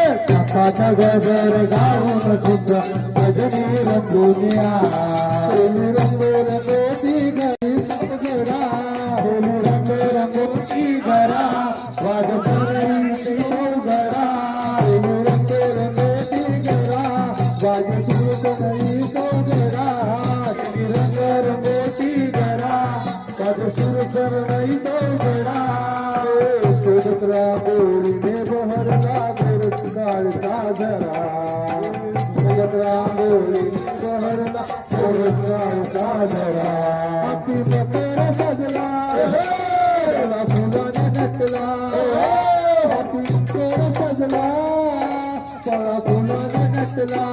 बाप्पाचा गजर गाऊन सुद्धा भजनी रंगुनिया रंगोती घरी घरा रंग रंगोची घरा वाद सुरई घरा रंग रंगोती घरा वाद सुरई घरा रंग रंगोती घरा वाद सुरई घरा सुभद्रा गोरीने बहरला गोरसकाळ साजरा सुभद्रा गोरीने बहरला गोरसकाळ साजरा अति मकर सजला फुलाने नटला अति मकर सजला फळा फुलाने नटला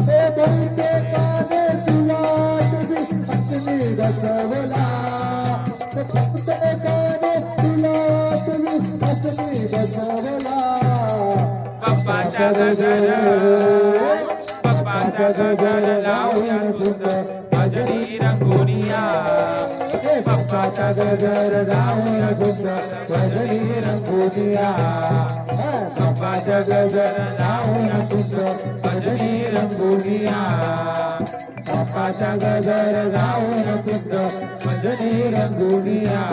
हे बनते काने तुला तुझी हसनी बसवला काने तुला तुझी हसनी बसवला बाप्पाचा गजर लावून सुंदर भजनी रंगोनिया बाप्पाचा गजर लावून सुंदर भजनी रंगोनिया बाप्पाचा गजर लावून सुंदर भजनी रंगोनिया बाप्पाचा गजर लावून सुंदर भजनी रंगोनिया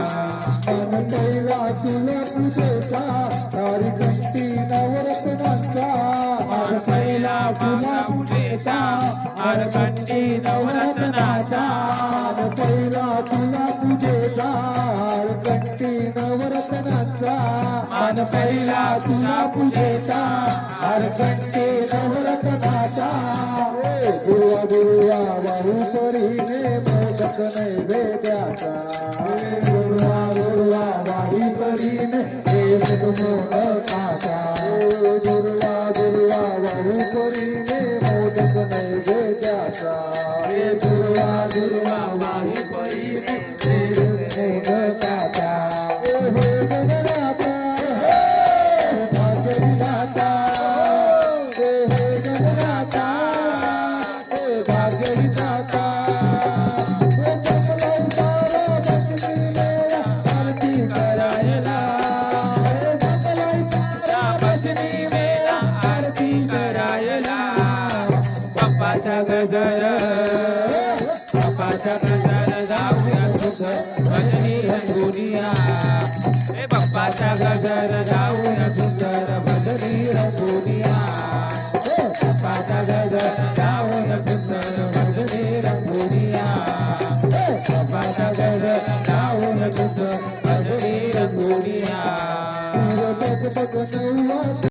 पहिला तुला पूजेचा तारी कंठी नवरत्नांचा पहिला तुला पूजेचा हरकंठी नवरत्नाचा पहिला तुला पूजेचा हरकंठी नवरत्नांचा पहिला तुला पूजेचा हरकंठी नवरत्नाचा गुरुवा गुरुवा वाहू परीने मोदक नैवेद्याचा गुरुवा गुरुवा वाहू परीने मोदकाचा गुरुवा गुरुवा वाहू परीने मोदक नैवेद्याचा गुरुवा गुरुवा वाहू परीने मोदकाचा गणनाथा भाग्यविधाता गणनाथा भाग्यविधाता आरती करायला भजनी मेला आरती करायला बाप्पाचा गजर गाऊया सुंदर भजनी रंगोनिया बाप्पाचा गजर